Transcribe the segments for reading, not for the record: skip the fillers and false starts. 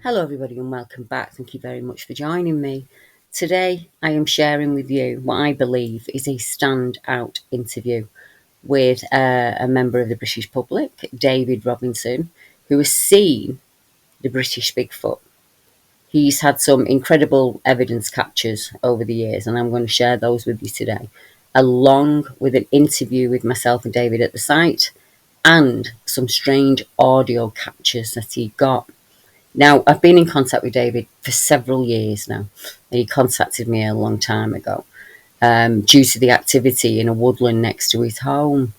Hello, everybody, and welcome back. Thank you very much for joining me. Today, I am sharing with you what I believe is a standout interview with a member of the British public, David Robinson, who has seen the British Bigfoot. He's had some incredible evidence captures over the years, and I'm going to share those with you today, along with an interview with myself and David at the site and some strange audio captures that he got. Now, I've been in contact with David for several years now. He contacted me a long time ago due to the activity in a woodland next to his home.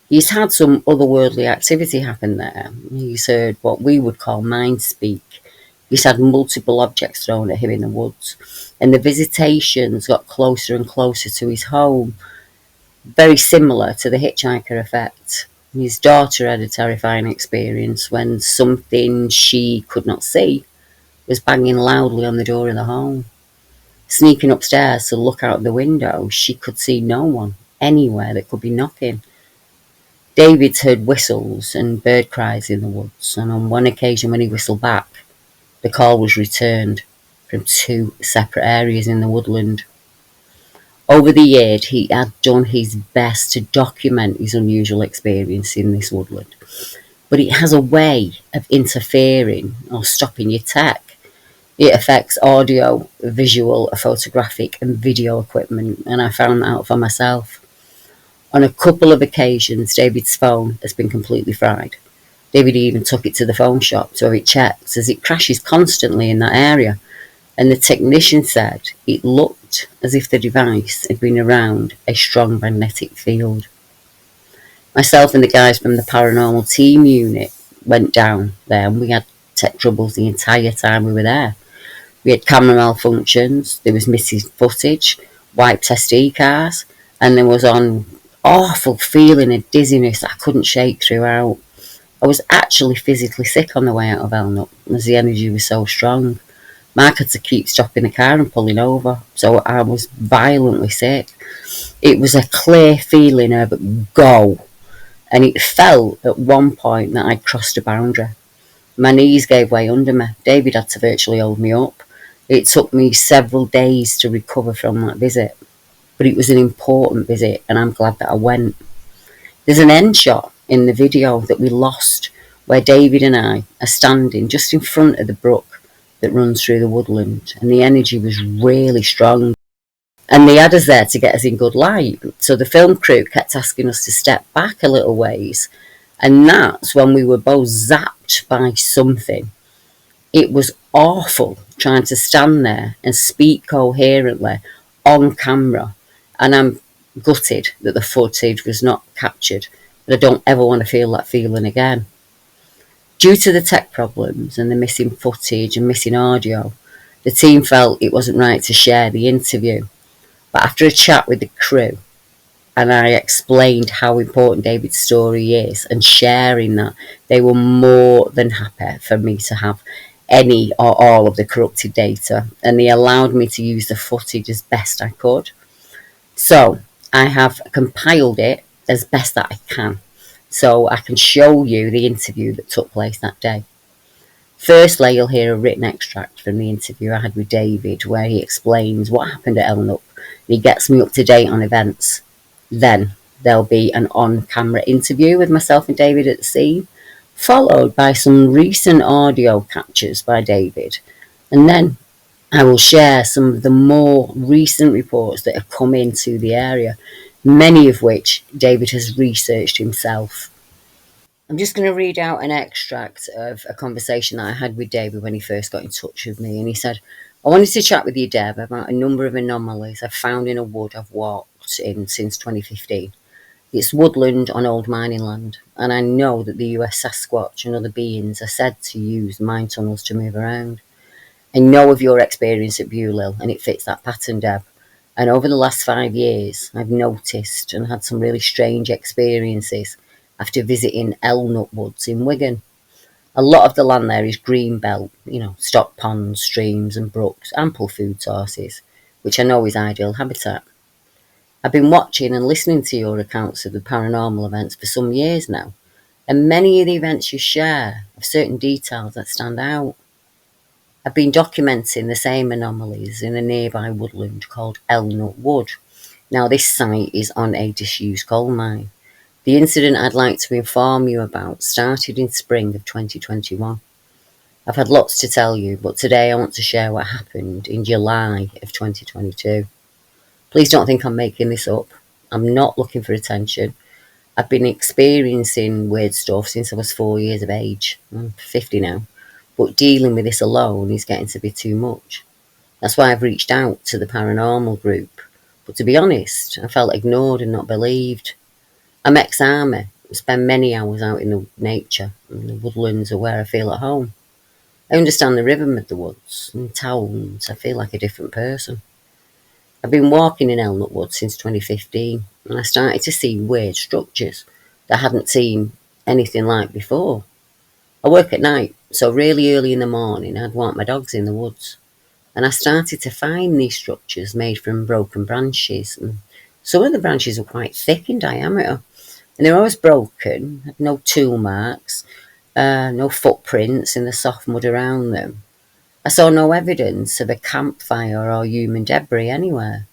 He's had some otherworldly activity happen there. He's heard what we would call mind speak. He's had multiple objects thrown at him in the woods, and the visitations got closer and closer to his home, very similar to the hitchhiker effect. His daughter had a terrifying experience when something she could not see was banging loudly on the door of the home. Sneaking upstairs to look out the window, she could see no one anywhere that could be knocking. David's heard whistles and bird cries in the woods, and on one occasion when he whistled back, the call was returned from two separate areas in the woodland. Over the years, he had done his best to document his unusual experience in this woodland, but it has a way of interfering or stopping your tech. It affects audio, visual, photographic, and video equipment, and I found that out for myself. On a couple of occasions, David's phone has been completely fried. David even took it to the phone shop to have it checked, as it crashes constantly in that area, and the technician said it looked as if the device had been around a strong magnetic field. Myself and the guys from the paranormal team unit went down there, and we had tech troubles the entire time we were there. We had camera malfunctions, there was missing footage, wiped SD cards, and there was an awful feeling of dizziness I couldn't shake throughout. I was actually physically sick on the way out of Elnup, as the energy was so strong. Mark had to keep stopping the car and pulling over, so I was violently sick. It was a clear feeling of go, and it felt at one point that I'd crossed a boundary. My knees gave way under me. David had to virtually hold me up. It took me several days to recover from that visit, but it was an important visit, and I'm glad that I went. There's an end shot in the video that we lost where David and I are standing just in front of the brook that runs through the woodland, and the energy was really strong, and they had us there to get us in good light, so the film crew kept asking us to step back a little ways, and that's when we were both zapped by something. It was awful trying to stand there and speak coherently on camera, and I'm gutted that the footage was not captured, but I don't ever want to feel that feeling again. Due to the tech problems and the missing footage and missing audio, the team felt it wasn't right to share the interview. But after a chat with the crew, and I explained how important David's story is and sharing that, they were more than happy for me to have any or all of the corrupted data, and they allowed me to use the footage as best I could. So I have compiled it as best that I can, so I can show you the interview that took place that day. Firstly, you'll hear a written extract from the interview I had with David, where he explains what happened at Elnup, and he gets me up to date on events. Then there'll be an on-camera interview with myself and David at the scene, followed by some recent audio captures by David, and then I will share some of the more recent reports that have come into the area, many of which David has researched himself. I'm just going to read out an extract of a conversation that I had with David when he first got in touch with me, and he said, "I wanted to chat with you, Deb, about a number of anomalies I've found in a wood I've walked in since 2015. It's woodland on old mining land, and I know that the US Sasquatch and other beings are said to use mine tunnels to move around. I know of your experience at Bewlil, and it fits that pattern, Deb. And over the last 5 years, I've noticed and had some really strange experiences after visiting Elnut Woods in Wigan. A lot of the land there is green belt, stock ponds, streams and brooks, ample food sources, which I know is ideal habitat. I've been watching and listening to your accounts of the paranormal events for some years now, and many of the events you share have certain details that stand out. I've been documenting the same anomalies in a nearby woodland called Elnut Wood. Now, this site is on a disused coal mine. The incident I'd like to inform you about started in spring of 2021. I've had lots to tell you, but today I want to share what happened in July of 2022. Please don't think I'm making this up. I'm not looking for attention. I've been experiencing weird stuff since I was 4 years of age. I'm 50 now. But dealing with this alone is getting to be too much. That's why I've reached out to the paranormal group. But to be honest, I felt ignored and not believed. I'm ex-army. I spend many hours out in the nature, and the woodlands are where I feel at home. I understand the rhythm of the woods. In towns, I feel like a different person. I've been walking in Elnut Wood since 2015, and I started to see weird structures that I hadn't seen anything like before. I work at night, so really early in the morning I'd walk my dogs in the woods, and I started to find these structures made from broken branches, and some of the branches were quite thick in diameter, and they were always broken, had no tool marks, no footprints in the soft mud around them. I saw no evidence of a campfire or human debris anywhere.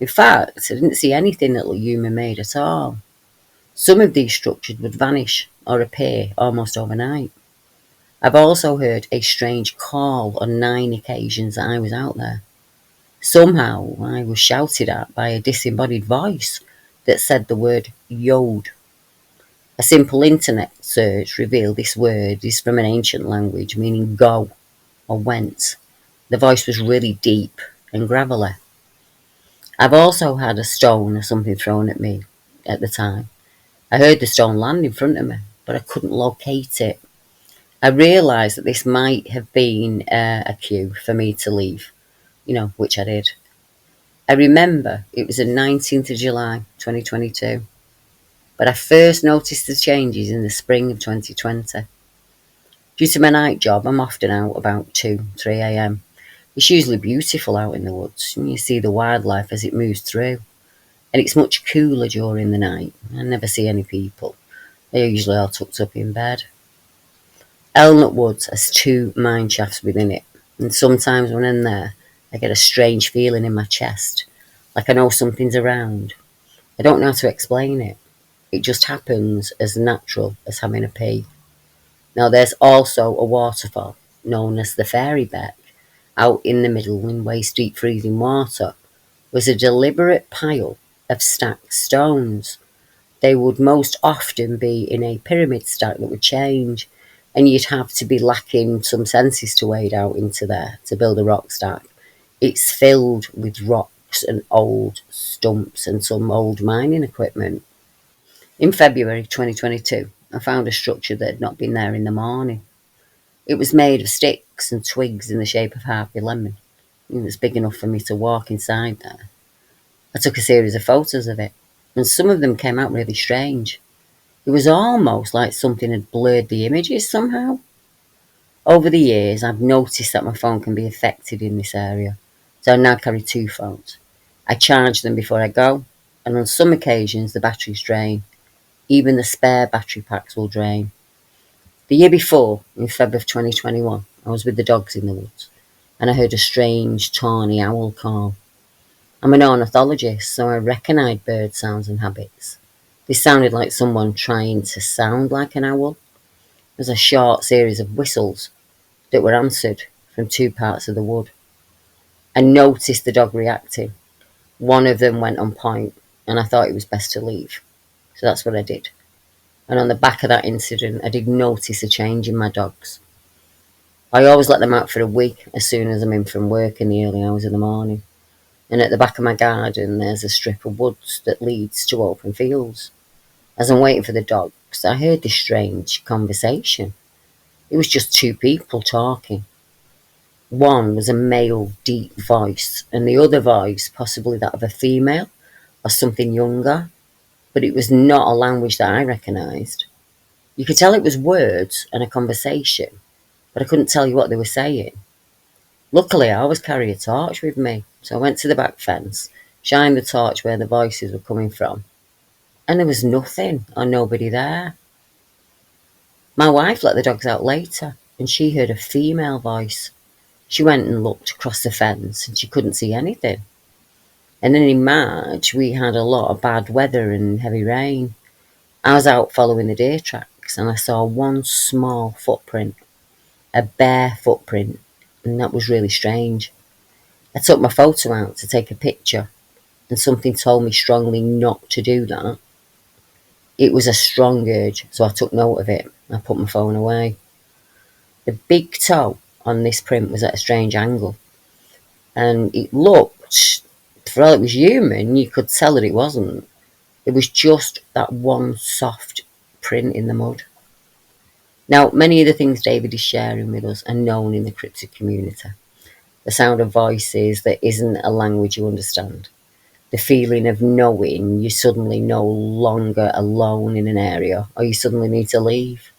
In fact, I didn't see anything that looked human-made at all. Some of these structures would vanish or appear almost overnight. I've also heard a strange call on 9 occasions that I was out there. Somehow I was shouted at by a disembodied voice that said the word yod. A simple internet search revealed this word is from an ancient language meaning go or went. The voice was really deep and gravelly. I've also had a stone or something thrown at me at the time. I heard the stone land in front of me, but I couldn't locate it. I realised that this might have been a cue for me to leave, which I did. I remember it was the 19th of July 2022, but I first noticed the changes in the spring of 2020. Due to my night job, I'm often out about 2, 3 a.m. It's usually beautiful out in the woods, and you see the wildlife as it moves through. And it's much cooler during the night. I never see any people. They're usually all tucked up in bed. Elnut Woods has 2 mine shafts within it, and sometimes when I'm there, I get a strange feeling in my chest, like I know something's around. I don't know how to explain it. It just happens as natural as having a pee. Now there's also a waterfall, known as the Fairy Beck, out in the middle in waist-deep freezing water, was a deliberate pile of stacked stones. They would most often be in a pyramid stack that would change, and you'd have to be lacking some senses to wade out into there to build a rock stack. It's filled with rocks and old stumps and some old mining equipment. In February 2022, I found a structure that had not been there in the morning. It was made of sticks and twigs in the shape of half a lemon. It was big enough for me to walk inside there. I took a series of photos of it, and some of them came out really strange. It was almost like something had blurred the images somehow. Over the years, I've noticed that my phone can be affected in this area, so I now carry 2 phones. I charge them before I go, and on some occasions the batteries drain. Even the spare battery packs will drain. The year before, in Feb of 2021, I was with the dogs in the woods, and I heard a strange, tawny owl call. I'm an ornithologist, so I recognised bird sounds and habits. This sounded like someone trying to sound like an owl. There was a short series of whistles that were answered from 2 parts of the wood. I noticed the dog reacting. One of them went on point, and I thought it was best to leave. So that's what I did. And on the back of that incident, I did notice a change in my dogs. I always let them out for a week as soon as I'm in from work in the early hours of the morning. And at the back of my garden, there's a strip of woods that leads to open fields. As I'm waiting for the dogs, I heard this strange conversation. It was just 2 people talking. One was a male, deep voice, and the other voice, possibly that of a female or something younger, but it was not a language that I recognised. You could tell it was words and a conversation, but I couldn't tell you what they were saying. Luckily, I always carry a torch with me, so I went to the back fence, shined the torch where the voices were coming from, and there was nothing or nobody there. My wife let the dogs out later, and she heard a female voice. She went and looked across the fence and she couldn't see anything. And then in March, we had a lot of bad weather and heavy rain. I was out following the deer tracks and I saw one small footprint, a bare footprint, and that was really strange. I took my photo out to take a picture, and something told me strongly not to do that. It was a strong urge, so I took note of it. I put my phone away. The big toe on this print was at a strange angle, and it looked, for all it was human, you could tell that it wasn't. It was just that one soft print in the mud. Now, many of the things David is sharing with us are known in the cryptid community. The sound of voices that isn't a language you understand. The feeling of knowing you're suddenly no longer alone in an area, or you suddenly need to leave.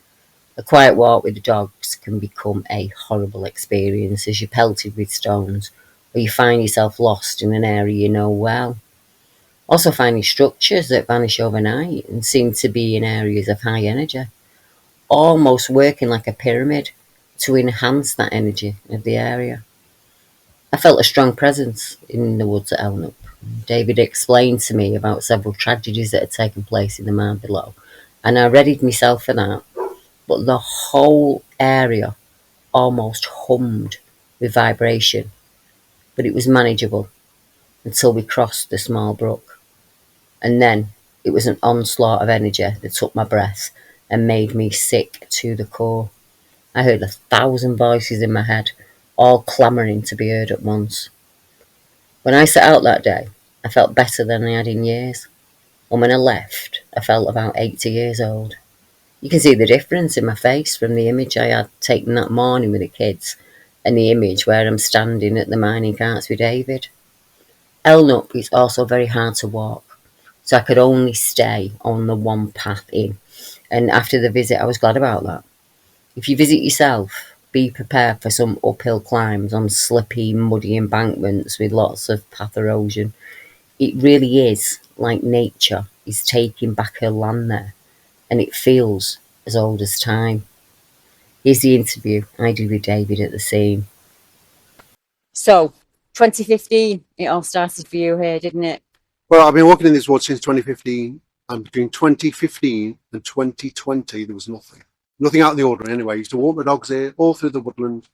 A quiet walk with the dogs can become a horrible experience as you're pelted with stones, or you find yourself lost in an area you know well. Also finding structures that vanish overnight and seem to be in areas of high energy, almost working like a pyramid to enhance that energy of the area. I felt a strong presence in the woods at Elnup. David explained to me about several tragedies that had taken place in the mine below, and I readied myself for that. But the whole area almost hummed with vibration, but it was manageable until we crossed the small brook. And then it was an onslaught of energy that took my breath and made me sick to the core. I heard 1,000 voices in my head, all clamouring to be heard at once. When I set out that day, I felt better than I had in years. And when I left, I felt about 80 years old. You can see the difference in my face from the image I had taken that morning with the kids and the image where I'm standing at the mining carts with David. Elnup is also very hard to walk, so I could only stay on the one path in. And after the visit, I was glad about that. If you visit yourself, be prepared for some uphill climbs on slippy, muddy embankments with lots of path erosion. It really is like nature is taking back her land there, and it feels as old as time. Here's the interview I did with David at the scene. So, 2015, it all started for you here, didn't it? Well, I've been walking in this woods since 2015, and between 2015 and 2020, there was nothing. Nothing out of the ordinary anyway. I used to walk my dogs here all through the woodland.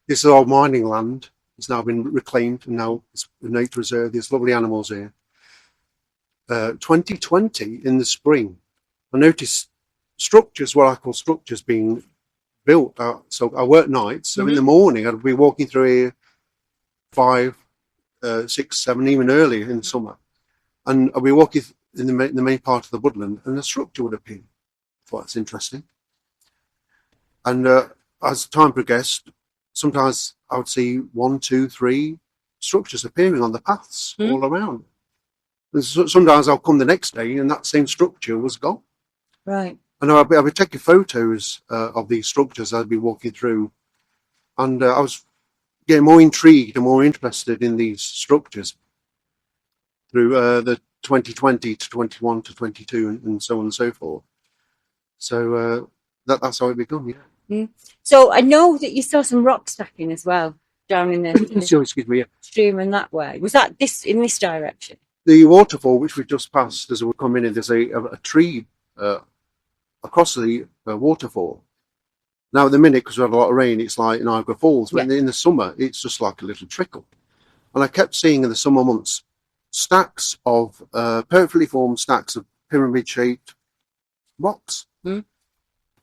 This is our mining land. It's now been reclaimed, and now it's a nature reserve. There's lovely animals here. 2020, in the spring, I noticed structures, what I call structures, being built. So I work nights, so in the morning I'd be walking through here 5, 6, 7, even earlier in the summer. And I'll be walking in the main part of the woodland, and a structure would appear. I thought that's interesting. And as time progressed, sometimes I would see 1, 2, 3 structures appearing on the paths all around. And sometimes I'll come the next day, and that same structure was gone. Right. And I'll be taking photos of these structures I'd be walking through, and I was getting more intrigued and more interested in these structures through the 2020 to 21 to 22 and so on and so forth. So that's how it began, yeah. So I know that you saw some rock stacking as well down in the Excuse me, yeah. stream and that way. Was that in this direction? The waterfall, which we've just passed as we're coming in, there's a tree across the waterfall. Now at the minute, because we had a lot of rain, it's like Niagara Falls, but in the summer, it's just like a little trickle. And I kept seeing in the summer months stacks of perfectly formed stacks of pyramid-shaped rocks.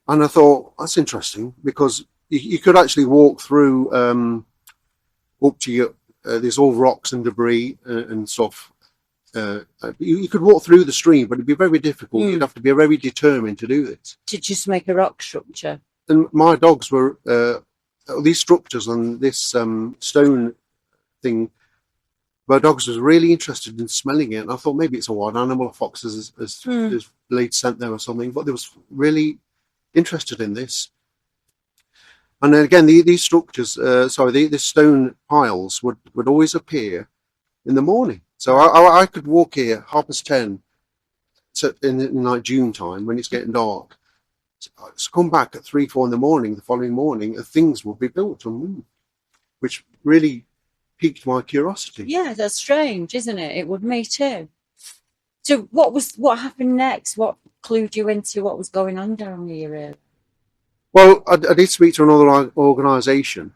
And I thought, that's interesting, because you could actually walk through up to your, there's all rocks and debris and stuff. You could walk through the stream, but it'd be very difficult. You'd have to be very determined to do this. To just make a rock structure. And my dogs were, these structures and this stone thing, my dogs was really interested in smelling it. And I thought maybe it's a wild animal, a fox has laid scent there or something, but they was really interested in this. And then again, these structures, these stone piles would always appear in the morning. So I could walk here 10:30 in like June time when it's getting dark. So come back at 3, 4 in the morning, the following morning, things will be built and moved which really piqued my curiosity. Yeah, that's strange, isn't it? It would me too. So what happened next? What clued you into what was going on down here? Well, I did speak to another organisation,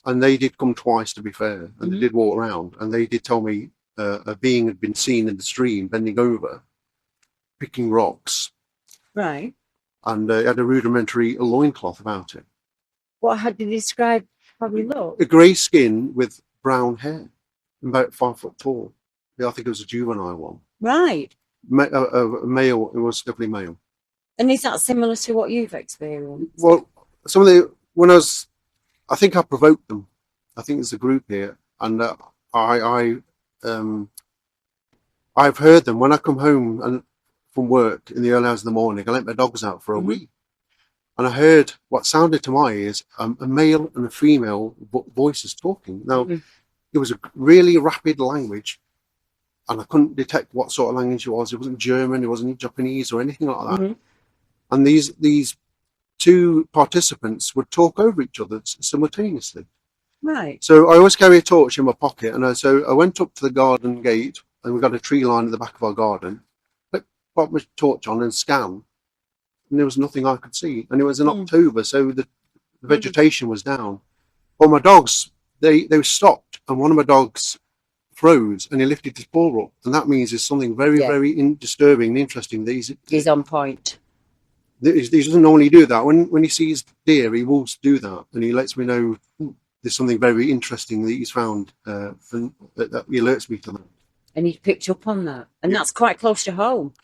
and they did come twice, to be fair, and they did walk around, and they did tell me a being had been seen in the stream bending over, picking rocks, Right. and it had a rudimentary loincloth about it. What had you described how he looked? A grey skin with brown hair, about 5 foot tall. Yeah, I think it was a juvenile one. Right. A male, it was definitely male. And is that similar to what you've experienced? Well, I think I provoked them. I think there's a group here, and I've heard them when I come home and from work in the early hours of the morning. I let my dogs out for a wee, and I heard what sounded to my ears a male and a female voices talking. Now, it was a really rapid language, and I couldn't detect what sort of language it was. It wasn't German, it wasn't Japanese or anything like that. And these two participants would talk over each other simultaneously. Right. So I always carry a torch in my pocket, and so I went up to the garden gate, and we've got a tree line at the back of our garden. Put my torch on and scan, and there was nothing I could see. And it was in October, so the vegetation was down. But my dogs, they stopped, and one of my dogs froze, and he lifted his paw up, and that means there's something very, very disturbing and interesting. He's on point. He doesn't normally do that. When he sees deer, he will do that, and he lets me know there's something very interesting that he's found, and that he alerts me to that. And he picked up on that, and that's quite close to home.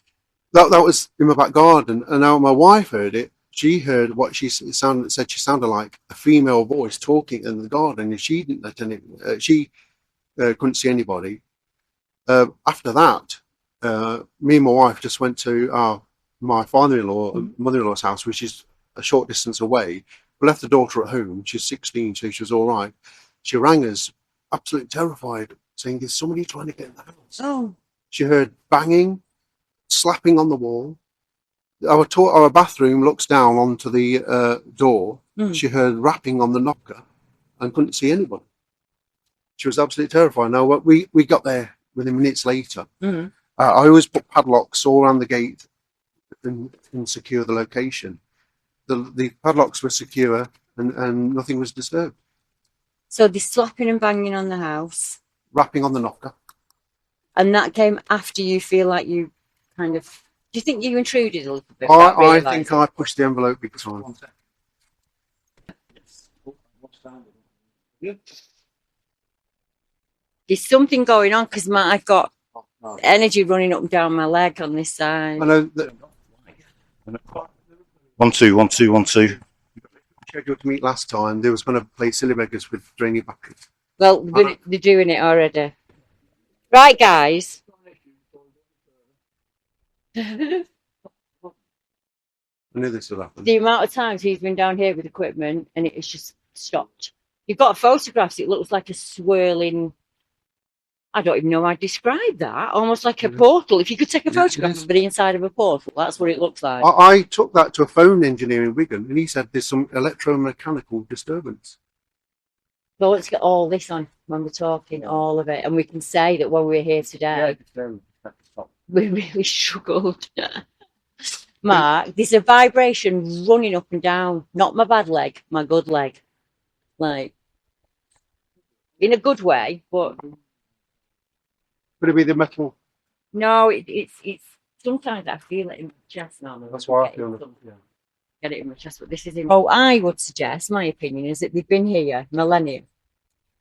That was in my back garden, and now my wife heard it. She heard what she said she sounded like a female voice talking in the garden, and she didn't let any. She couldn't see anybody. After that, me and my wife just went to my father-in-law and mother-in-law's house, which is a short distance away. We left the daughter at home. She's 16, so she was all right. She rang us, absolutely terrified, saying there's somebody trying to get in the house. Oh. She heard banging, slapping on the wall. Our bathroom looks down onto the door. She heard rapping on the knocker and couldn't see anybody. She was absolutely terrified. Now, we got there within minutes later. I always put padlocks all around the gate and secure the location. The padlocks were secure, and nothing was disturbed. So the slapping and banging on the house. Rapping on the knocker. And that came after you feel like you kind of... Do you think you intruded a little bit? I think I pushed the envelope big time. There's something going on because I've got energy running up and down my leg on this side. I know that. 1 2 1 2 1 2. Scheduled to meet last time. They was going to play silly beggars with draining buckets. Well, they're doing it already. Right, guys. I knew this would happen. The amount of times he's been down here with equipment and it's just stopped. You've got photographs. It looks like a swirling. I don't even know how to describe that. Almost like a portal. If you could take a photograph of the inside of a portal, that's what it looks like. I took that to a phone engineer in Wigan, and he said there's some electromechanical disturbance. Well, let's get all this on when we're talking, all of it, and we can say that when we're here today, we really struggled. Mark, there's a vibration running up and down. Not my bad leg, my good leg. Like, in a good way, but... Could it be the metal? No, it's sometimes I feel it in my chest now. That's why I feel it. Yeah. Get it in my chest, but this is in. Oh, I would suggest, my opinion is that they've been here millennia,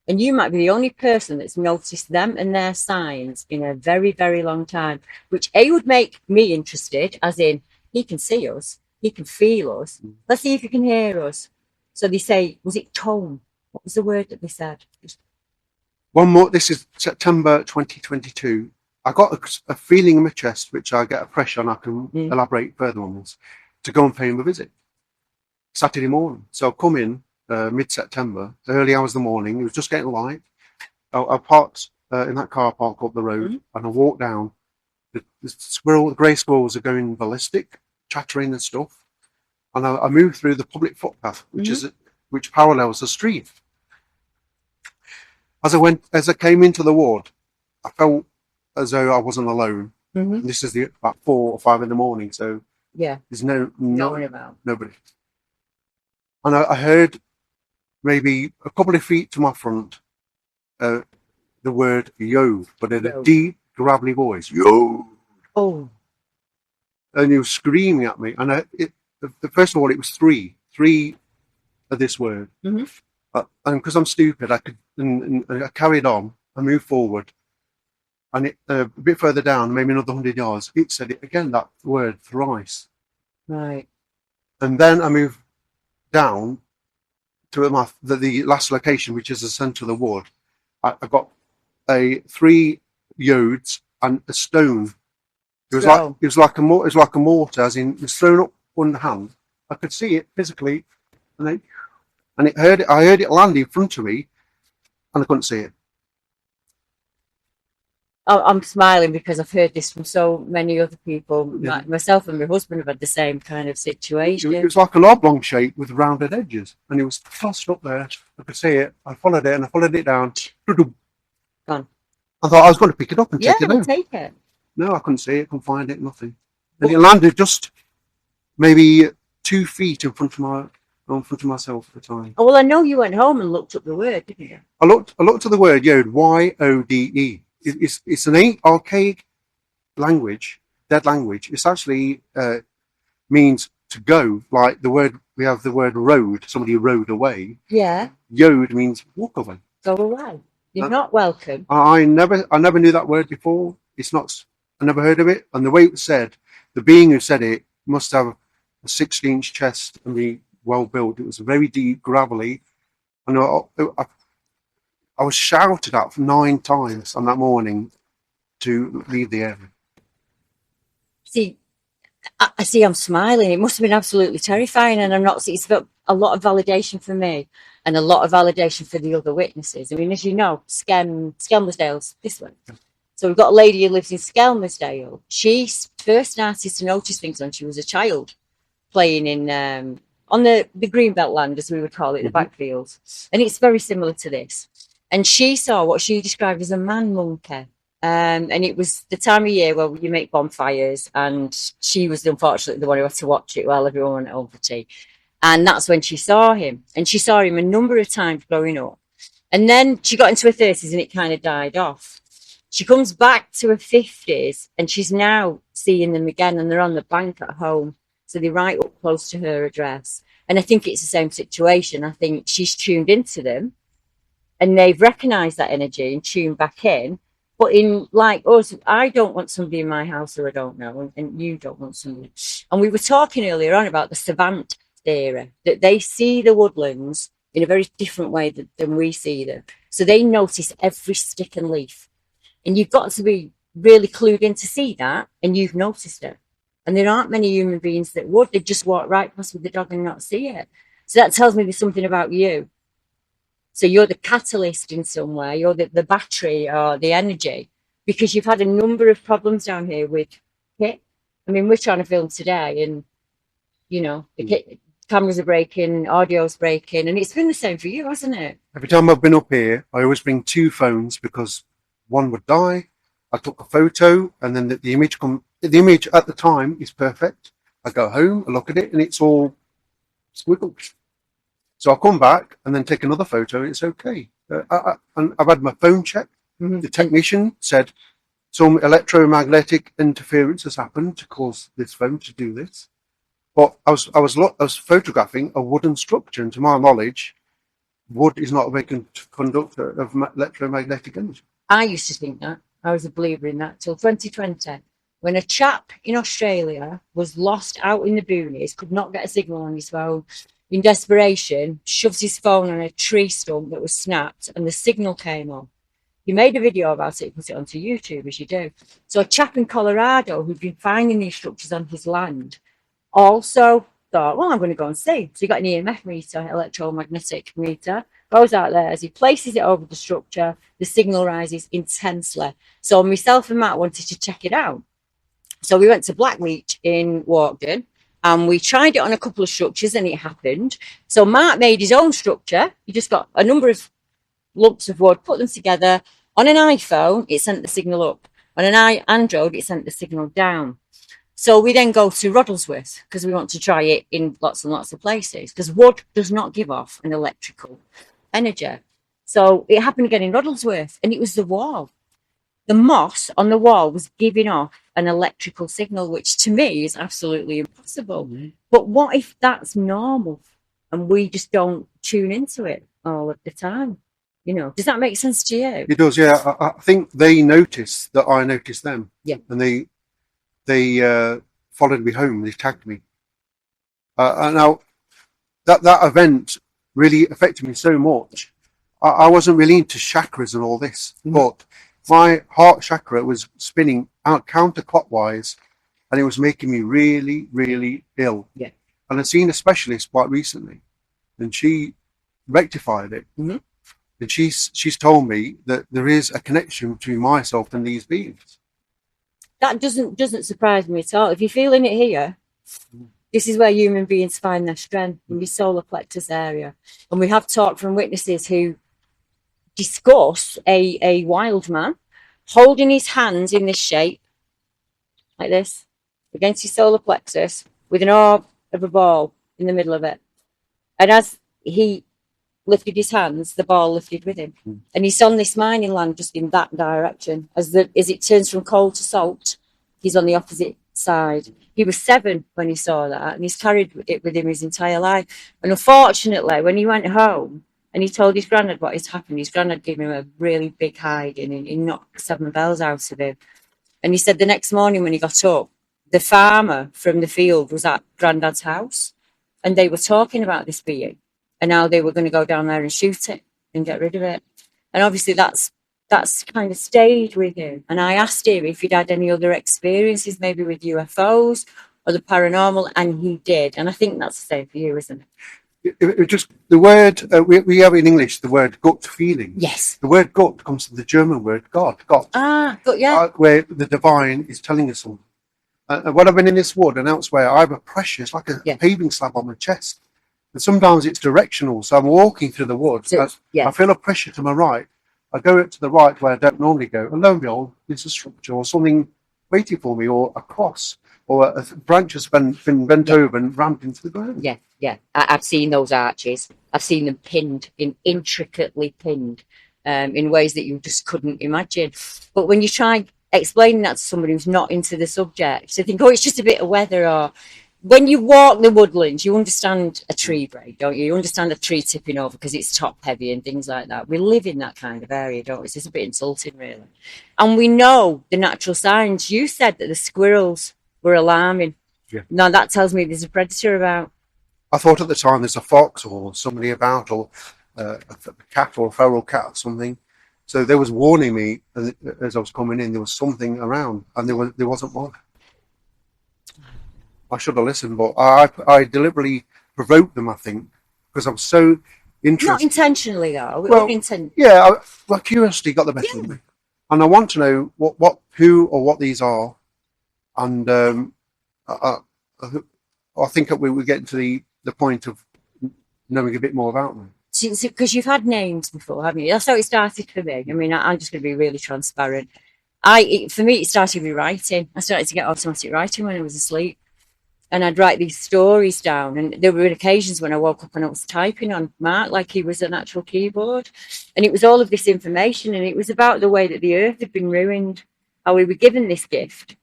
and you might be the only person that's noticed them and their signs in a very, very long time. Which would make me interested, as in he can see us, he can feel us. Let's see if he can hear us. So they say, was it tone? What was the word that they said? One more. This is September 2022. I got a feeling in my chest, which I get a pressure, and I can elaborate further on this, to go and pay him a visit. Saturday morning. So I come in mid-September, early hours of the morning. It was just getting light. I parked in that car park up the road, and I walked down. The grey squirrels are going ballistic, chattering and stuff. And I moved through the public footpath, which parallels the street. as I came into the ward, I felt as though I wasn't alone. Mm-hmm. This is about 4 or 5 in the morning, so Yeah. there's Nobody about. nobody. And I heard maybe a couple of feet to my front the word yo, but in a deep, gravelly voice, yo. Oh. And he was screaming at me. And first of all, it was three of this word. Mm-hmm. And because I'm stupid, and I carried on. I moved forward, and a bit further down, maybe another 100 yards, it said it again, that word thrice. Right. And then I moved down to the last location, which is the centre of the ward. I got 3 yods and a stone. It was like a mortar, as in it was thrown up on the hand. I could see it physically, and I heard it land in front of me, and I couldn't see it. I'm smiling because I've heard this from so many other people. Yeah. Myself and my husband have had the same kind of situation. It was like an oblong shape with rounded edges, and it was tossed up there. I could see it. I followed it, and I followed it down. Gone. I thought I was going to pick it up and take it down. Take it. No, I couldn't see it. Couldn't find it. Nothing. And it landed just maybe 2 feet in front of myself at the time. Oh, well, I know you went home and looked up the word, didn't you? I looked at the word yode, Y-O-D-E. It's an archaic language, dead language. It's actually means to go, like we have the word road, somebody rode away. Yeah. Yode means walk away. Go away. You're not welcome. I never knew that word before. I never heard of it. And the way it was said, the being who said it must have a 16-inch chest and be well built. It was very deep, gravelly. And I was shouted at 9 times on that morning to leave the area. See, I'm smiling. It must have been absolutely terrifying, and I'm not. It's got a lot of validation for me, and a lot of validation for the other witnesses. I mean, as you know, Skelmersdale's this way. So we've got a lady who lives in Skelmersdale. She first started to notice things when she was a child, playing in on the Greenbelt land, as we would call it, the backfields, and it's very similar to this. And she saw what she described as a man monkey. And it was the time of year where you make bonfires, and she was unfortunately the one who had to watch it while everyone went home for tea. And that's when she saw him. And she saw him a number of times growing up. And then she got into her 30s and it kind of died off. She comes back to her 50s and she's now seeing them again, and they're on the bank at home. So they're right up close to her address. And I think it's the same situation. I think she's tuned into them, and they've recognised that energy and tuned back in. But in like us, I don't want somebody in my house who I don't know, and you don't want somebody. And we were talking earlier on about the savant theory, that they see the woodlands in a very different way than we see them. So they notice every stick and leaf. And you've got to be really clued in to see that, and you've noticed it. And there aren't many human beings that would. They'd just walk right past with the dog and not see it. So that tells me there's something about you. So you're the catalyst in some way, you're the battery or the energy, because you've had a number of problems down here with kit. I mean, we're trying to film today, and, you know, the kit, cameras are breaking, audio's breaking, and it's been the same for you, hasn't it? Every time I've been up here, I always bring 2 phones because one would die. I took a photo, and then the image at the time is perfect. I go home, I look at it, and it's all squiggled. So I'll come back and then take another photo. It's okay. And I've had my phone checked. The technician said some electromagnetic interference has happened to cause this phone to do this. But I was photographing a wooden structure, and to my knowledge, wood is not a very good conductor of electromagnetic energy. I used to think that. I was a believer in that till 2020, when a chap in Australia was lost out in the boonies, could not get a signal on his phone. In desperation, shoves his phone on a tree stump that was snapped, and the signal came on. He made a video about it, put it onto YouTube, as you do. So a chap in Colorado who'd been finding these structures on his land also thought, well, I'm going to go and see. So he got an EMF meter, electromagnetic meter, goes out there. As he places it over the structure, the signal rises intensely. So myself and Matt wanted to check it out. So we went to Blackleach in Wigan, and we tried it on a couple of structures, and it happened. So Mark made his own structure. He just got a number of lumps of wood, put them together. On an iPhone, it sent the signal up. On an Android, it sent the signal down. So we then go to Roddlesworth because we want to try it in lots and lots of places because wood does not give off an electrical energy. So it happened again in Roddlesworth, and it was the wall. The moss on the wall was giving off an electrical signal, which to me is absolutely impossible. But what if that's normal and we just don't tune into it all of the time? You know, does that make sense to you? It does, yeah. I think they noticed that I noticed them. Yeah. And they followed me home. They tagged me. And now that event really affected me so much. I wasn't really into chakras and all this, but my heart chakra was spinning out counterclockwise, and it was making me really, really ill. Yeah. And I've seen a specialist quite recently, and she rectified it. And she's told me that there is a connection between myself and these beings. That doesn't surprise me at all. If you're feeling it here, this is where human beings find their strength, in your solar plexus area. And we have talk from witnesses who discuss a wild man holding his hands in this shape, like this, against his solar plexus, with an orb of a ball in the middle of it. And as he lifted his hands, the ball lifted with him. And he's on this mining land just in that direction. As it turns from coal to salt, he's on the opposite side. He was 7 when he saw that, and he's carried it with him his entire life. And unfortunately, when he went home and he told his granddad what had happened, his granddad gave him a really big hiding, and he knocked 7 bells out of him. And he said the next morning when he got up, the farmer from the field was at granddad's house, and they were talking about this being, and now they were going to go down there and shoot it and get rid of it. And obviously that's kind of stayed with him. And I asked him if he'd had any other experiences, maybe with UFOs or the paranormal, and he did. And I think that's the same for you, isn't it? It just the word we have in English the word gut feeling. Yes. The word gut comes from the German word Gott. Gut, yeah. Where the divine is telling us something. When I've been in this wood and elsewhere, I have a pressure. It's like a paving slab on my chest. And sometimes it's directional. So I'm walking through the woods. I feel a pressure to my right. I go to the right where I don't normally go. And lo and behold, there's a structure or something waiting for me, or a cross, or a branch has been bent over and rammed into the ground. Yeah, yeah. I've seen those arches. I've seen them intricately pinned in ways that you just couldn't imagine. But when you try explaining that to somebody who's not into the subject, they think, oh, it's just a bit of weather. Or when you walk the woodlands, you understand a tree break, don't you? You understand a tree tipping over because it's top heavy and things like that. We live in that kind of area, don't we? It's a bit insulting, really. And we know the natural signs. You said that the squirrels were alarming. Yeah. Now that tells me there's a predator about. I thought at the time there's a fox or somebody about, or a cat or a feral cat or something. So they was warning me as I was coming in, there was something around, and there wasn't one. I should have listened, but I deliberately provoked them, I think, because I was so interested. Not intentionally, though. My curiosity got the better of me, and I want to know who or what these are, and I think that we're getting to the point of knowing a bit more about them. Because you've had names before, haven't you? That's how it started for me. I mean, I'm just going to be really transparent. For me, it started with writing. I started to get automatic writing when I was asleep. And I'd write these stories down. And there were occasions when I woke up and I was typing on Mark like he was an actual keyboard. And it was all of this information. And it was about the way that the earth had been ruined, how we were given this gift.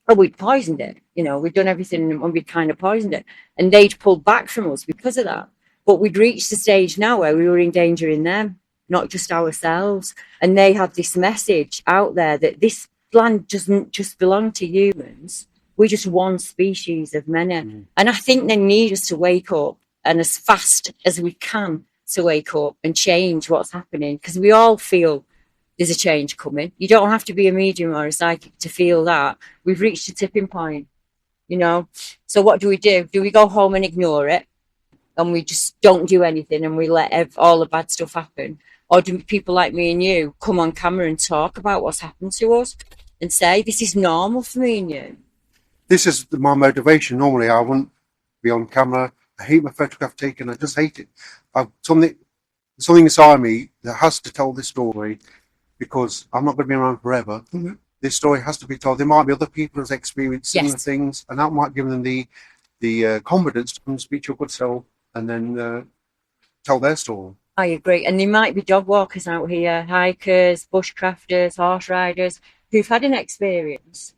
Oh, we'd poisoned it. You know, we'd done everything and we'd kind of poisoned it. And they'd pulled back from us because of that. But we'd reached the stage now where we were endangering them, not just ourselves. And they have this message out there that this land doesn't just belong to humans. We're just one species of many. And I think they need us to wake up, and as fast as we can to wake up and change what's happening, because we all feel there's a change coming. You don't have to be a medium or a psychic to feel that. We've reached a tipping point, you know. So what do? Do we go home and ignore it? And we just don't do anything and we let all the bad stuff happen? Or do people like me and you come on camera and talk about what's happened to us and say, this is normal for me and you? This is my motivation. Normally, I wouldn't be on camera. I hate my photograph taken. I just hate it. something inside me that has to tell this story because I'm not going to be around forever. Mm-hmm. This story has to be told. There might be other people who's experienced similar things, and that might give them the confidence to come and speak to your good self and then tell their story. I agree. And there might be dog walkers out here, hikers, bushcrafters, horse riders who've had an experience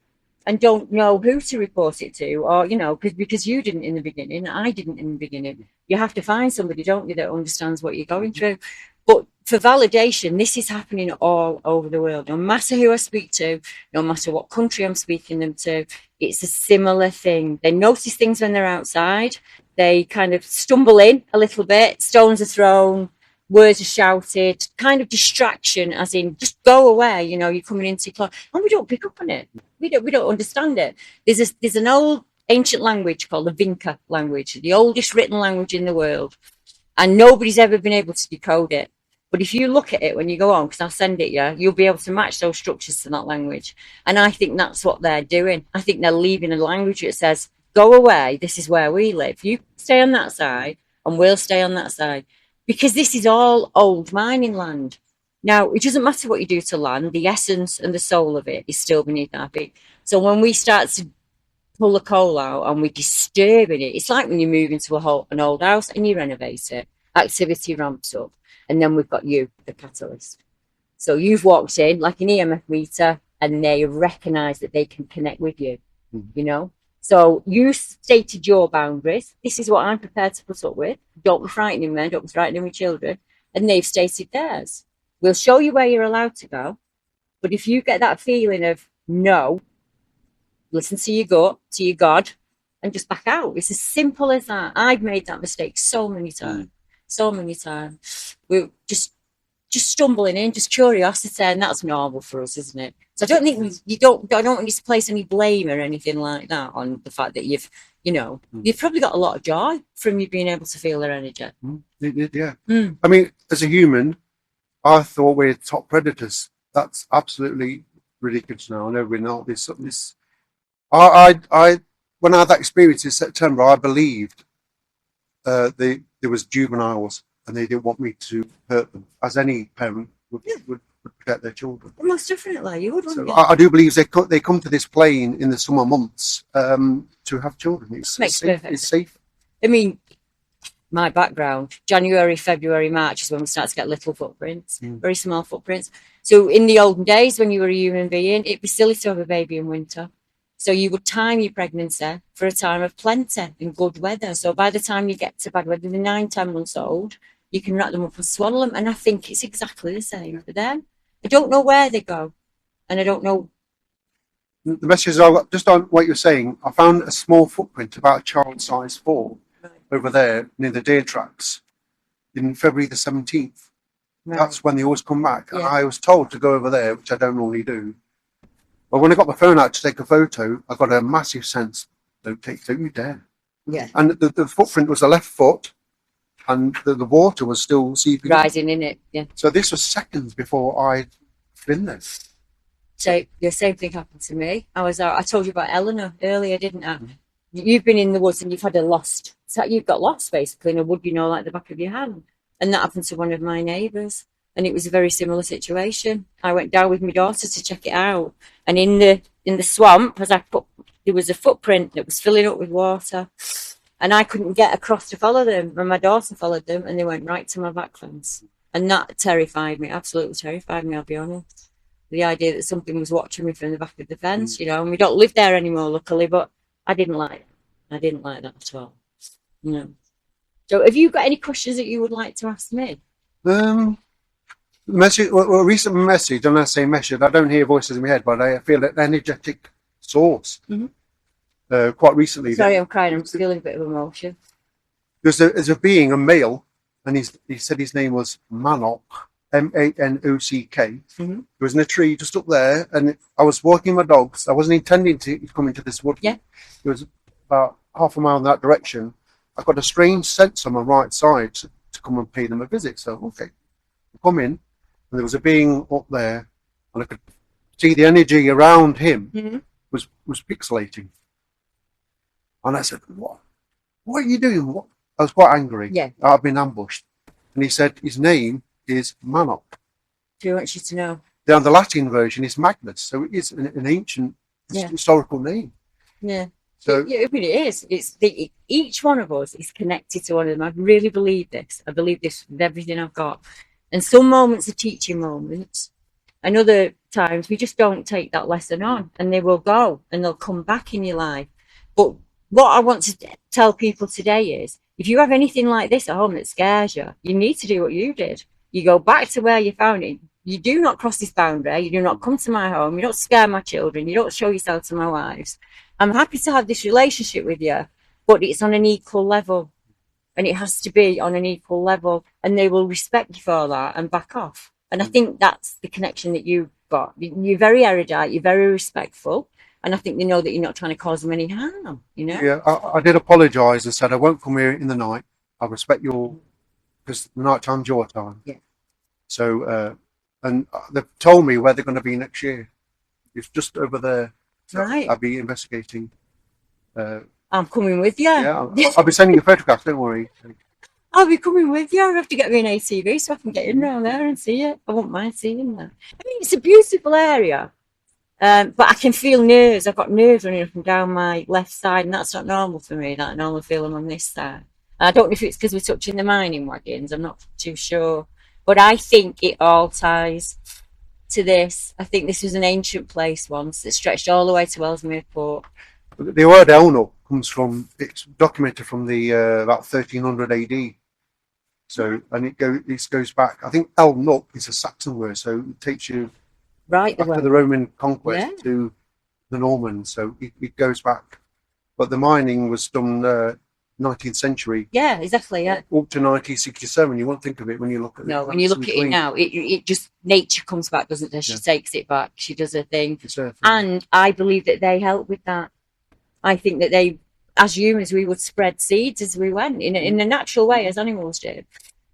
and don't know who to report it to, or, you know, because you didn't in the beginning, I didn't in the beginning. You have to find somebody, don't you, that understands what you're going through. But for validation, this is happening all over the world. No matter who I speak to, no matter what country I'm speaking them to, it's a similar thing. They notice things when they're outside. They kind of stumble in a little bit, stones are thrown, words are shouted, kind of distraction, as in just go away. You know, you're coming into class, and we don't pick up on it. We don't understand it. There's an old ancient language called the Vinca language, the oldest written language in the world, and nobody's ever been able to decode it. But if you look at it when you go on, because I'll send it you, you'll be able to match those structures to that language. And I think that's what they're doing. I think they're leaving a language that says, go away, this is where we live. You stay on that side, and we'll stay on that side. Because this is all old mining land. Now, it doesn't matter what you do to land, the essence and the soul of it is still beneath our feet. So when we start to pull the coal out and we're disturbing it, it's like when you move into an old house and you renovate it, activity ramps up. And then we've got you, the catalyst. So you've walked in like an EMF meter and they recognize that they can connect with you, you know? So you stated your boundaries. This is what I'm prepared to put up with. Don't be frightening men, don't be frightening with children. And they've stated theirs. We'll show you where you're allowed to go. But if you get that feeling of no, listen to your gut, to your God, and just back out. It's as simple as that. I've made that mistake so many times. So many times. We're just stumbling in, just curiosity, and that's normal for us, isn't it? So I don't think I don't want you to place any blame or anything like that on the fact that you've probably got a lot of joy from you being able to feel their energy. Yeah. I mean, as a human, I thought we're top predators. That's absolutely ridiculous now. I know we're not. This. I when I had that experience in September, I believed there was juveniles and they didn't want me to hurt them, as any parent would protect their children. Well, most definitely, you would. So I do believe they come to this plane in the summer months to have children. It's safe. It's safe. I mean, my background, January, February, March is when we start to get little footprints, very small footprints. So in the olden days, when you were a human being, it'd be silly to have a baby in winter. So you would time your pregnancy for a time of plenty and good weather. So by the time you get to bad weather, they're 9-10 months old, you can wrap them up and swallow them. And I think it's exactly the same for them. I don't know where they go. And I don't know. The message I got, just on what you're saying, I found a small footprint about a child size 4 over there near the deer tracks in February the 17th. Right. That's when they always come back. Yeah. And I was told to go over there, which I don't normally do. But when I got my phone out to take a photo, I got a massive sense, don't you dare. Yeah. And the footprint was the left foot, and the water was still seeping rising in it. Yeah. So this was seconds before I'd been there. So the same thing happened to me. I told you about Eleanor earlier, didn't I? You've been in the woods and you've got lost basically in a wood, like the back of your hand. And that happened to one of my neighbours. And it was a very similar situation. I went down with my daughter to check it out. And in the swamp, there was a footprint that was filling up with water. And I couldn't get across to follow them. And my daughter followed them and they went right to my back fence. And that terrified me, absolutely terrified me, I'll be honest. The idea that something was watching me from the back of the fence, and we don't live there anymore, luckily, but I didn't like it. I didn't like that at all. So have you got any questions that you would like to ask me? Message, a recent message, and I say message, I don't hear voices in my head, but I feel an energetic source. Quite recently. Sorry, I'm crying, I'm feeling a bit of emotion. There's a being, a male, and he said his name was Manok, Manock. He was in a tree just up there, and I was walking my dogs. I wasn't intending to come into this wood. Yeah. It was about half a mile in that direction. I got a strange sense on my right side to come and pay them a visit. So, okay, I come in, and there was a being up there, and I could see the energy around him was pixelating. And I said, "What are you doing?" I was quite angry. Yeah. I've been ambushed. and he said his name is Manok. Do you want you to know? Now, the Latin version is Magnus, so it is an ancient historical name. Yeah. So it is. Each one of us is connected to one of them. I really believe this. I believe this with everything I've got. And some moments are teaching moments, and other times we just don't take that lesson on, and they will go and they'll come back in your life. But what I want to tell people today is, if you have anything like this at home that scares you, you need to do what you did. You go back to where you found it. You do not cross this boundary. You do not come to my home. You don't scare my children. You don't show yourself to my wives. I'm happy to have this relationship with you, but it's on an equal level. And it has to be on an equal level. And they will respect you for that and back off. And I think that's the connection that you've got. You're very erudite. You're very respectful. And I think they know that you're not trying to cause them any harm, you know? Yeah, I did apologise and said I won't come here in the night. I respect your, because the night time's your time. Yeah. So, and they've told me where they're going to be next year. It's just over there. So Right. I'll be investigating. I'm coming with you. Yeah, I'll be sending you photographs, don't worry. I'll be coming with you. I have to get me an ATV so I can get in around there and see it. I won't mind seeing that. I mean, it's a beautiful area. But I can feel nerves. I've got nerves running up and down my left side, and that's not normal for me. I normally feel them on this side. I don't know if it's because we're touching the mining wagons. I'm not too sure. But I think it all ties to this. I think this was an ancient place once that stretched all the way to Ellesmere Port. The word Elno comes from, it's documented from the about 1300 AD. So, and this goes back, I think El Nuk is a Saxon word, so it takes you Right. after the Roman conquest Yeah. to the Normans, so it goes back. But the mining was done 19th century. Yeah, exactly. Yeah. Up to 1967. You won't think of it when you look at it. No, when you look at it now, it just, nature comes back, doesn't it? She takes it back. She does her thing. And I believe that they help with that. I think that they, as humans, we would spread seeds as we went in a natural way, as animals do.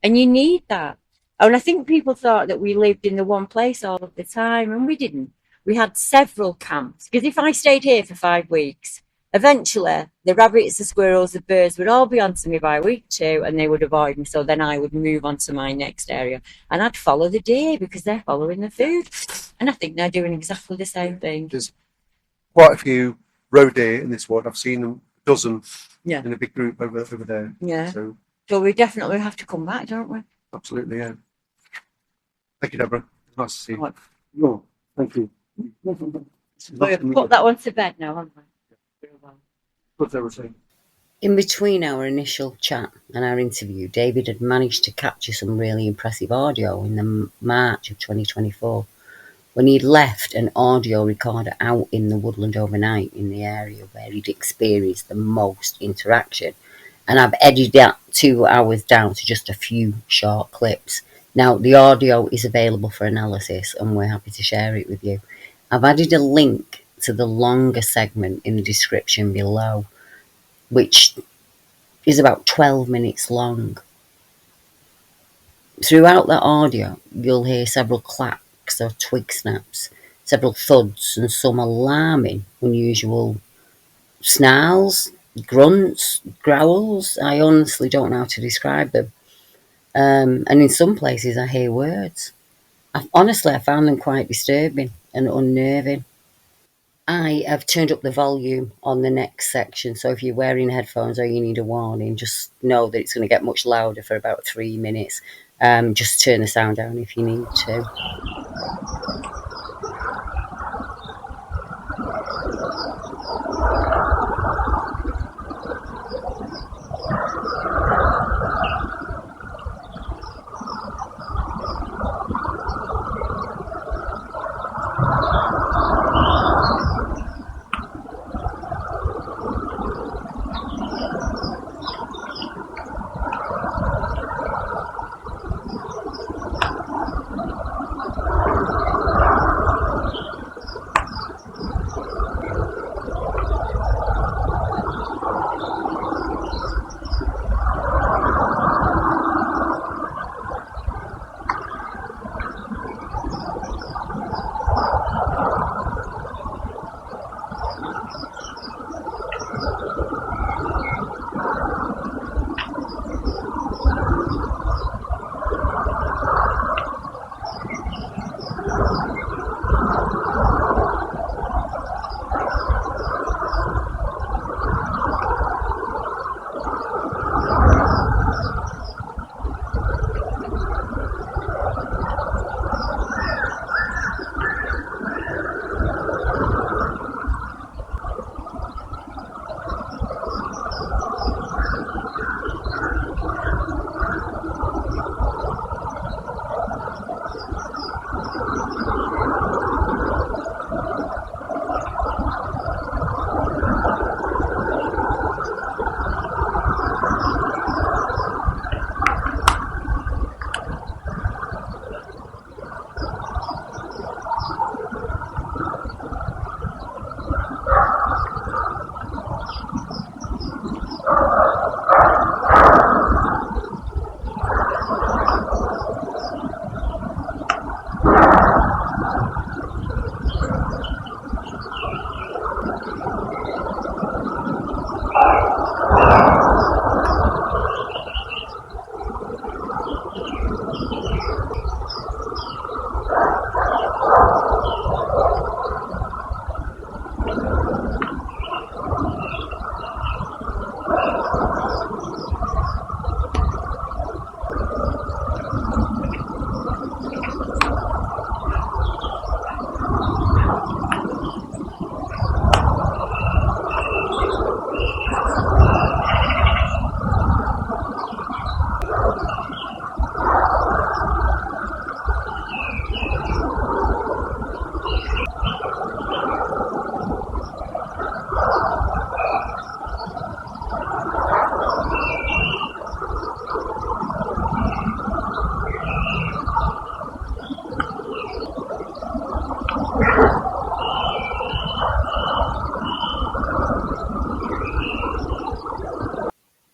And you need that. And I think people thought that we lived in the one place all of the time, and we didn't. We had several camps. Because if I stayed here for 5 weeks, eventually the rabbits, the squirrels, the birds would all be onto me by week 2, and they would avoid me. So then I would move on to my next area, and I'd follow the deer because they're following the food. And I think they're doing exactly the same thing. There's quite a few roe deer in this one. I've seen them a dozen in a big group over there. Yeah. So we definitely have to come back, don't we? absolutely, yeah. Thank you, Deborah. Nice to see you. Right. No, thank you. We've put that one to bed now, haven't we? What's Deborah saying? In between our initial chat and our interview, David had managed to capture some really impressive audio in the March of 2024 when he'd left an audio recorder out in the woodland overnight in the area where he'd experienced the most interaction. And I've edited that 2 hours down to just a few short clips. Now, the audio is available for analysis, and we're happy to share it with you. I've added a link to the longer segment in the description below, which is about 12 minutes long. Throughout the audio, you'll hear several clacks or twig snaps, several thuds, and some alarming, unusual snarls, grunts, growls. I honestly don't know how to describe them. And in some places I hear words. I found them quite disturbing and unnerving. I have turned up the volume on the next section, so if you're wearing headphones or you need a warning, just know that it's going to get much louder for about 3 minutes. Just turn the sound down if you need to.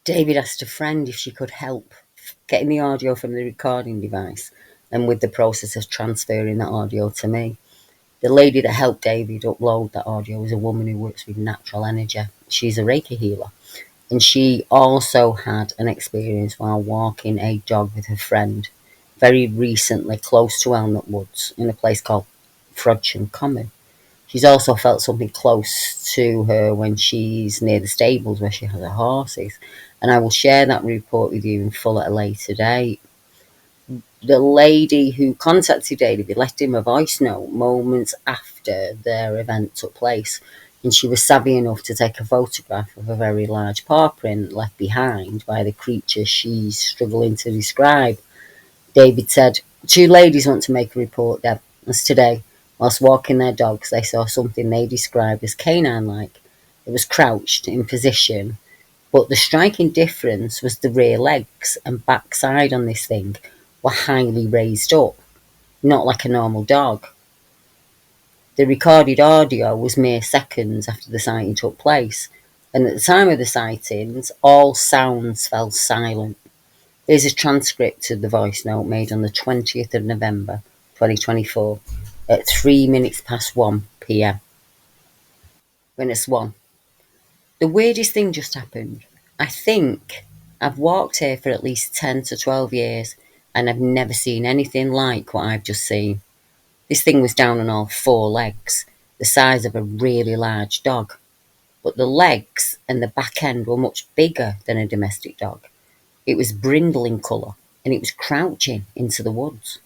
David asked a friend if she could help getting the audio from the recording device and with the process of transferring that audio to me. The lady that helped David upload that audio is a woman who works with natural energy. She's a Reiki healer. And she also had an experience while walking a dog with her friend very recently close to Elnut Woods in a place called Frodsham Common. She's also felt something close to her when she's near the stables where she has her horses. And I will share that report with you in full at a later date. The lady who contacted David left him a voice note moments after their event took place, and she was savvy enough to take a photograph of a very large paw print left behind by the creature she's struggling to describe. David said, "Two ladies want to make a report, Deb, as today, whilst walking their dogs, they saw something they described as canine-like. It was crouched in position, but the striking difference was the rear legs and backside on this thing were highly raised up, not like a normal dog. The recorded audio was mere seconds after the sighting took place, and at the time of the sightings, all sounds fell silent. Here's a transcript of the voice note made on the 20th of November 2024 at 3 minutes past 1 p.m. Witness 1. The weirdest thing just happened. I think I've walked here for at least 10 to 12 years and I've never seen anything like what I've just seen. This thing was down on all four legs, the size of a really large dog. But the legs and the back end were much bigger than a domestic dog. It was brindle in colour and it was crouching into the woods.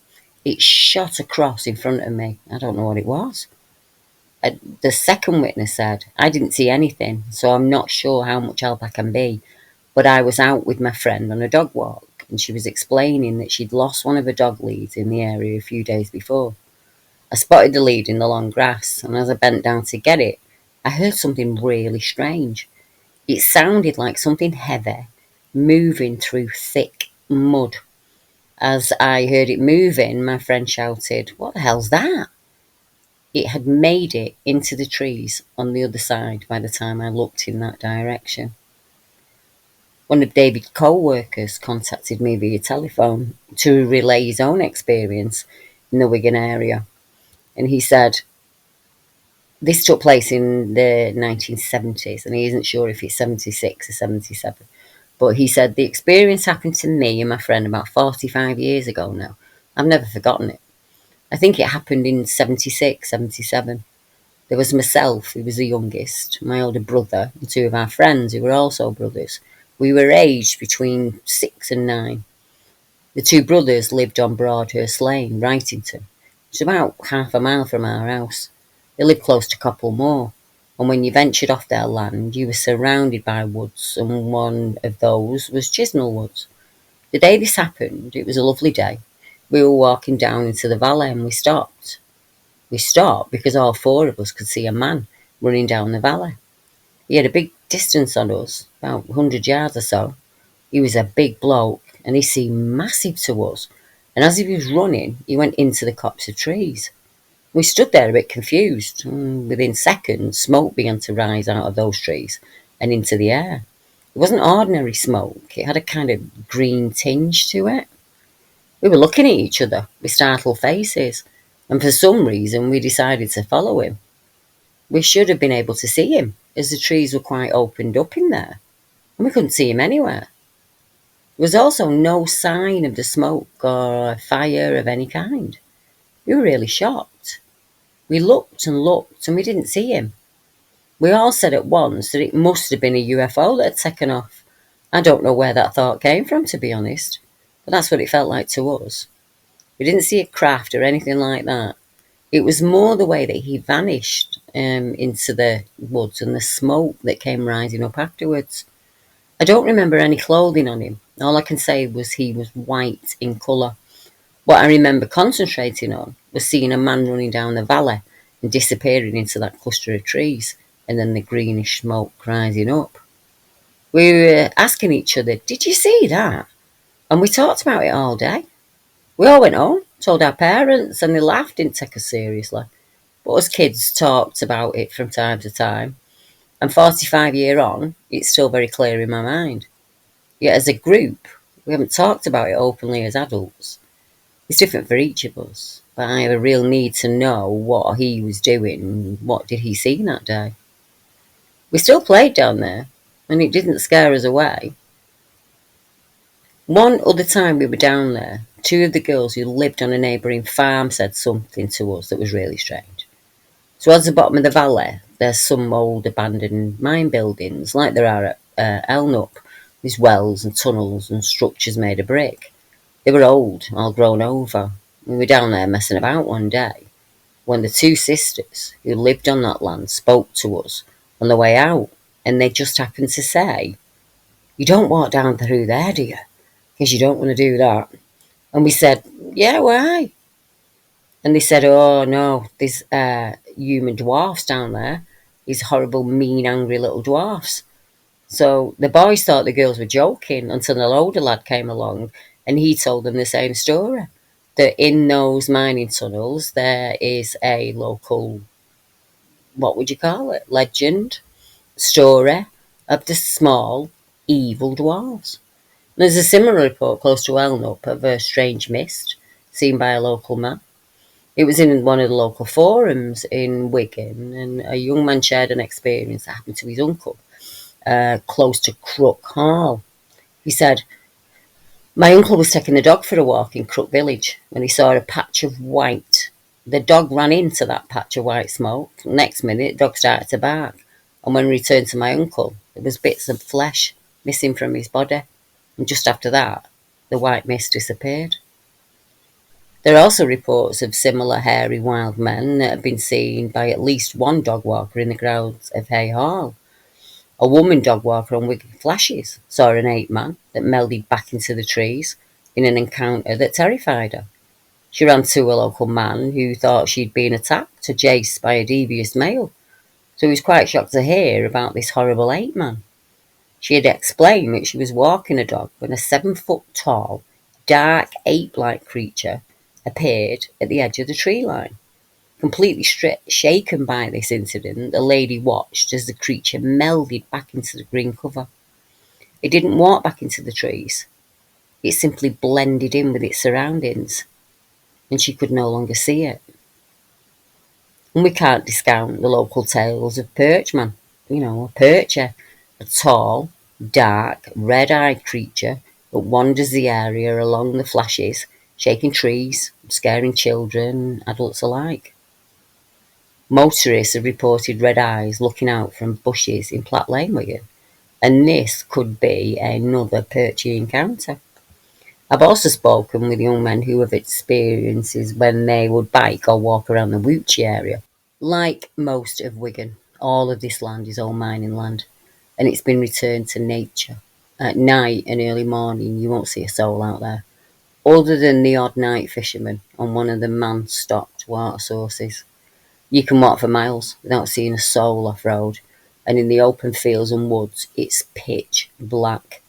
It shot across in front of me. I don't know what it was. The second witness said, I didn't see anything, so I'm not sure how much help I can be. But I was out with my friend on a dog walk and she was explaining that she'd lost one of her dog leads in the area a few days before. I spotted the lead in the long grass, and as I bent down to get it, I heard something really strange. It sounded like something heavy moving through thick mud. As I heard it moving, my friend shouted, "What the hell's that?" It had made it into the trees on the other side by the time I looked in that direction. One of David's co-workers contacted me via telephone to relay his own experience in the Wigan area. And he said, this took place in the 1970s, and he isn't sure if it's 76 or 77. But he said, the experience happened to me and my friend about 45 years ago now. I've never forgotten it. I think it happened in 76, 77. There was myself, who was the youngest, my older brother, and two of our friends who were also brothers. We were aged between 6 and 9. The two brothers lived on Broadhurst Lane, Wrightington. It's about half a mile from our house. They lived close to Copplemore, and when you ventured off their land, you were surrounded by woods, and one of those was Chisnall Woods. The day this happened, it was a lovely day. We were walking down into the valley and we stopped. We stopped because all four of us could see a man running down the valley. He had a big distance on us, about 100 yards or so. He was a big bloke and he seemed massive to us. And as he was running, he went into the copse of trees. We stood there a bit confused. Within seconds, smoke began to rise out of those trees and into the air. It wasn't ordinary smoke. It had a kind of green tinge to it. We were looking at each other with startled faces, and for some reason we decided to follow him. We should have been able to see him, as the trees were quite opened up in there, and we couldn't see him anywhere. There was also no sign of the smoke or fire of any kind. We were really shocked. We looked and looked, and we didn't see him. We all said at once that it must have been a UFO that had taken off. I don't know where that thought came from, to be honest, but that's what it felt like to us. We didn't see a craft or anything like that. It was more the way that he vanished into the woods and the smoke that came rising up afterwards. I don't remember any clothing on him. All I can say was he was white in colour. What I remember concentrating on was seeing a man running down the valley and disappearing into that cluster of trees, and then the greenish smoke rising up. We were asking each other, did you see that? And we talked about it all day. We all went home, told our parents, and they laughed, didn't take us seriously. But us kids talked about it from time to time. And 45 years on, it's still very clear in my mind. Yet as a group, we haven't talked about it openly as adults. It's different for each of us, but I have a real need to know what he was doing, what did he see that day. We still played down there, and it didn't scare us away. One other time we were down there, two of the girls who lived on a neighbouring farm said something to us that was really strange. So at the bottom of the valley, there's some old abandoned mine buildings, like there are at Elnup. There's wells and tunnels and structures made of brick. They were old, all grown over. We were down there messing about one day when the two sisters who lived on that land spoke to us on the way out, and they just happened to say, "You don't walk down through there, do you? Because you don't want to do that." And we said, "Yeah, why?" And they said, "Oh no, there's human dwarfs down there. These horrible, mean, angry little dwarfs." So the boys thought the girls were joking until an older lad came along and he told them the same story. That in those mining tunnels there is a local, what would you call it, legend, story of the small, evil dwarves. There's a similar report close to Elnup of a strange mist seen by a local man. It was in one of the local forums in Wigan, and a young man shared an experience that happened to his uncle close to Crook Hall. He said, "My uncle was taking the dog for a walk in Crook Village when he saw a patch of white. The dog ran into that patch of white smoke. Next minute, the dog started to bark. And when we returned to my uncle, there was bits of flesh missing from his body. And just after that, the white mist disappeared." There are also reports of similar hairy wild men that have been seen by at least one dog walker in the grounds of Hay Hall. A woman dog walker on Wigan Flashes saw an ape man that melded back into the trees in an encounter that terrified her. She ran to a local man who thought she'd been attacked or chased by a devious male, so he was quite shocked to hear about this horrible ape man. She had explained that she was walking a dog when a 7-foot tall, dark ape-like creature appeared at the edge of the tree line. Completely shaken by this incident, the lady watched as the creature melded back into the green cover. It didn't walk back into the trees. It simply blended in with its surroundings, and she could no longer see it. And we can't discount the local tales of Perchman. A percher, a tall, dark, red-eyed creature that wanders the area along the flashes, shaking trees, scaring children, adults alike. Motorists have reported red eyes looking out from bushes in Platt Lane, Wigan, and this could be another perchy encounter. I've also spoken with young men who have experiences when they would bike or walk around the Woochie area. Like most of Wigan, all of this land is old mining land, and it's been returned to nature. At night and early morning, you won't see a soul out there, other than the odd night fisherman on one of the man-stocked water sources. You can walk for miles without seeing a soul off-road, and in the open fields and woods, it's pitch black.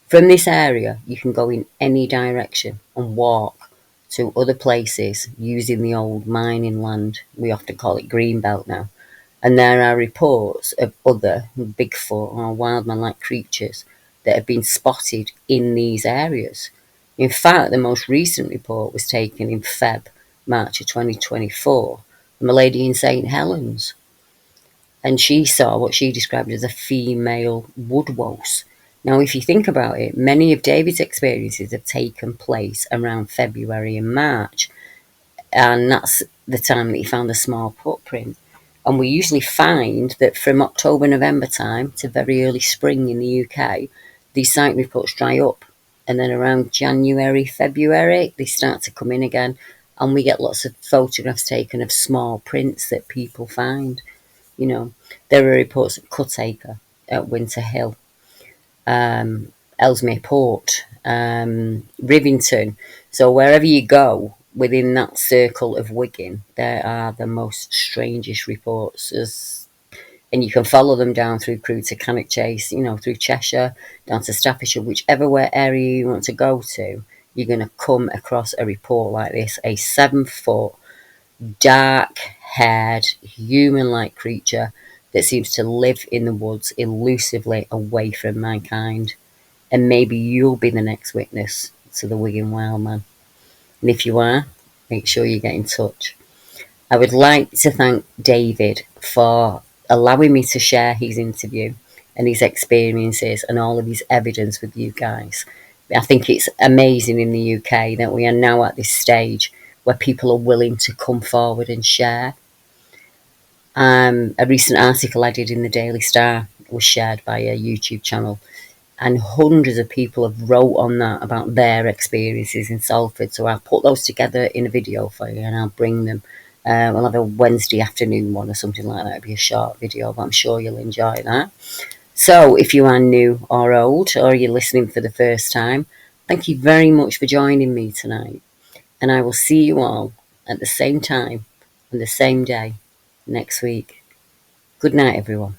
From this area, you can go in any direction and walk to other places using the old mining land. We often call it Greenbelt now. And there are reports of other Bigfoot or wildman-like creatures that have been spotted in these areas. In fact, the most recent report was taken in March of 2024, from a lady in St Helens. And she saw what she described as a female woodwose. Now, if you think about it, many of David's experiences have taken place around February and March, and that's the time that he found a small footprint. And we usually find that from October, November time to very early spring in the UK, these sight reports dry up. And then around January, February, they start to come in again. And we get lots of photographs taken of small prints that people find. There are reports at Cutacre, at Winter Hill, Ellesmere Port, Rivington. So wherever you go within that circle of Wigan, there are the most strangest reports. And you can follow them down through Crewe to Cannock Chase, through Cheshire, down to Staffordshire, whichever area you want to go to, you're going to come across a report like this, a 7-foot, dark-haired, human-like creature that seems to live in the woods elusively away from mankind. and maybe you'll be the next witness to the Wigan Wild Man. And if you are, make sure you get in touch. I would like to thank David for allowing me to share his interview and his experiences and all of his evidence with you guys. I think it's amazing in the UK that we are now at this stage where people are willing to come forward and share. A recent article I did in the Daily Star was shared by a YouTube channel, and hundreds of people have wrote on that about their experiences in Salford. So I'll put those together in a video for you, and I'll bring them. We'll have a Wednesday afternoon one or something like that. It'll be a short video, but I'm sure you'll enjoy that. So if you are new or old, or you're listening for the first time, thank you very much for joining me tonight. And I will see you all at the same time on the same day next week. Good night, everyone.